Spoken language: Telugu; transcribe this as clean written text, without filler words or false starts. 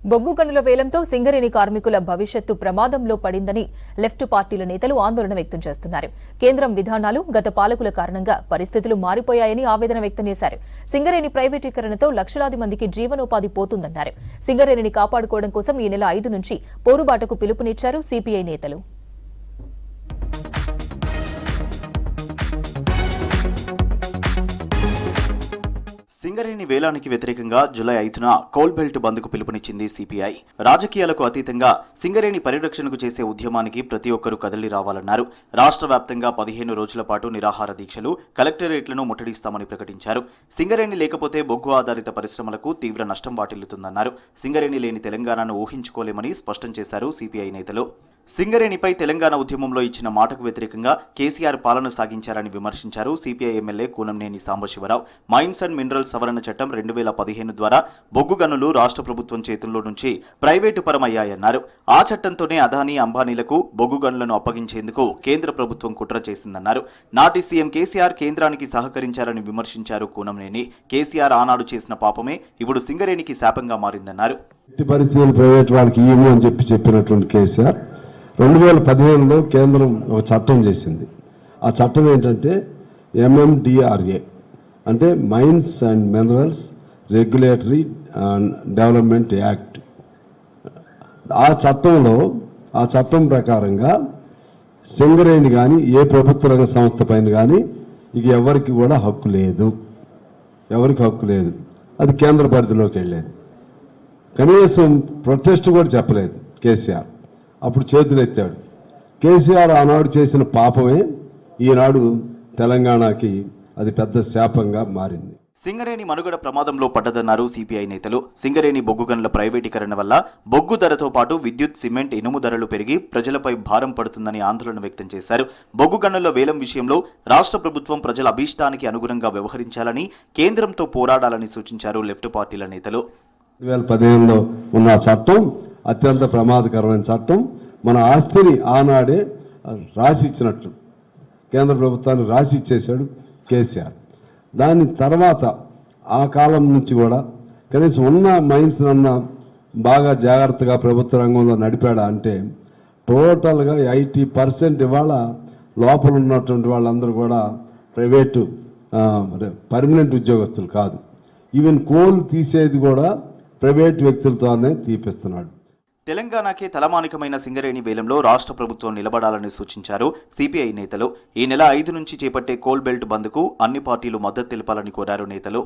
బొగ్గు గనుల వేలంతో సింగరేణి కార్మికుల భవిష్యత్తు ప్రమాదంలో పడిందని లెఫ్ట్ పార్టీల నేతలు ఆందోళన వ్యక్తం చేస్తున్నారు. కేంద్రం విధానాలు, గత పాలకుల కారణంగా పరిస్థితులు మారిపోయాయని ఆవేదన వ్యక్తం చేశారు. సింగరేణి ప్రైవేటీకరణతో లక్షలాది మందికి జీవనోపాధి పోతుందన్నారు. సింగరేణిని కాపాడుకోవడం కోసం ఈ నెల 5 నుంచి పోరుబాటకు పిలుపునిచ్చారు సిపిఐ నేతలు. సింగరేణి వేలానికి వ్యతిరేకంగా జూలై 5న కోల్ బెల్ట్ బంద్కు పిలుపునిచ్చింది సిపిఐ. రాజకీయాలకు అతీతంగా సింగరేణి పరిరక్షణకు చేసే ఉద్యమానికి ప్రతి ఒక్కరూ కదలి రావాలన్నారు. రాష్ట్ర వ్యాప్తంగా 15 రోజుల పాటు నిరాహార దీక్షలు, కలెక్టరేట్లను ముట్టడిస్తామని ప్రకటించారు. సింగరేణి లేకపోతే బొగ్గు ఆధారిత పరిశ్రమలకు తీవ్ర నష్టం వాటిల్లుతుందన్నారు. సింగరేణి లేని తెలంగాణను ఊహించుకోలేమని స్పష్టం చేశారు సిపిఐ నేతలు. సింగరేణిపై తెలంగాణ ఉద్యమంలో ఇచ్చిన మాటకు వ్యతిరేకంగా కేసీఆర్ పాలన సాగించారని విమర్శించారు CPI MLA Koonamneni Sambasivarao. Mines and minerals సవరణ చట్టం 2015 ద్వారా బొగ్గు గనులు రాష్ట్ర ప్రభుత్వం చేతుల్లో నుంచి ప్రైవేటు పరమయ్యాయన్నారు. ఆ చట్టంతోనే అదానీ, అంబానీలకు బొగ్గు గనులను అప్పగించేందుకు కేంద్ర ప్రభుత్వం కుట్ర చేసిందన్నారు. నాటి సీఎం కేసీఆర్ కేంద్రానికి సహకరించారని విమర్శించారు కూనంనేని. కేసీఆర్ ఆనాడు చేసిన పాపమే ఇప్పుడు సింగరేణికి శాపంగా మారిందన్నారు. 2015లో కేంద్రం ఒక చట్టం చేసింది. ఆ చట్టం ఏంటంటే MMDRA, అంటే mines and minerals regulatory development act. ఆ చట్టం ప్రకారంగా సింగరేణి కానీ ఏ ప్రభుత్వ రంగ సంస్థ పైన కానీ ఇక ఎవరికి కూడా హక్కు లేదు. అది కేంద్ర పరిధిలోకి వెళ్ళేది. కనీసం ప్రొటెస్ట్ కూడా చెప్పలేదు కేసీఆర్. అప్పుడు చేతులెత్తాడు. కేసీఆర్ ఆనాడు చేసిన పాపమే ఈనాడు తెలంగాణకి అది పెద్ద శాపంగా మారింది. సింగరేణి మనుగడ ప్రమాదంలో పడ్డదన్నారు సిపిఐ నేతలు. సింగరేణి బొగ్గు గనుల ప్రైవేటీకరణ వల్ల బొగ్గు ధరతో పాటు విద్యుత్, సిమెంట్, ఇనుము ధరలు పెరిగి ప్రజలపై భారం పడుతుందని ఆందోళన వ్యక్తం చేశారు. బొగ్గు గనుల వేలం విషయంలో రాష్ట్ర ప్రభుత్వం ప్రజల అభీష్టానికి అనుగుణంగా వ్యవహరించాలని, కేంద్రంతో పోరాడాలని సూచించారు లెఫ్ట్ పార్టీల నేతలు. 2015లో ఉన్న చట్టం అత్యంత ప్రమాదకరమైన చట్టం. మన ఆస్తిని ఆనాడే రాసి ఇచ్చినట్లు కేంద్ర ప్రభుత్వాన్ని రాసి ఇచ్చేశాడు కేసీఆర్. దాని తర్వాత ఆ కాలం నుంచి కూడా కనీసం ఉన్న మైన్స్ అన్న బాగా జాగ్రత్తగా ప్రభుత్వ రంగంలో నడిపాడా అంటే టోటల్గా 80% ఇవాళ లోపల ఉన్నటువంటి వాళ్ళందరూ కూడా ప్రైవేటు పర్మనెంట్ ఉద్యోగస్తులు కాదు. ఈవెన్ కోల్ తీసేది కూడా ప్రైవేట్ వ్యక్తులతోనే తీపిస్తున్నాడు. తెలంగాణకే తలమానికమైన సింగరేణి వేలంలో రాష్ట్ర ప్రభుత్వం నిలబడాలని సూచించారు సిపిఐ నేతలు. ఈ నెల 5 నుంచి చేపట్టే కోల్ బెల్ట్ బంద్కు అన్ని పార్టీలు మద్దతు తెలపాలని కోరారు నేతలు.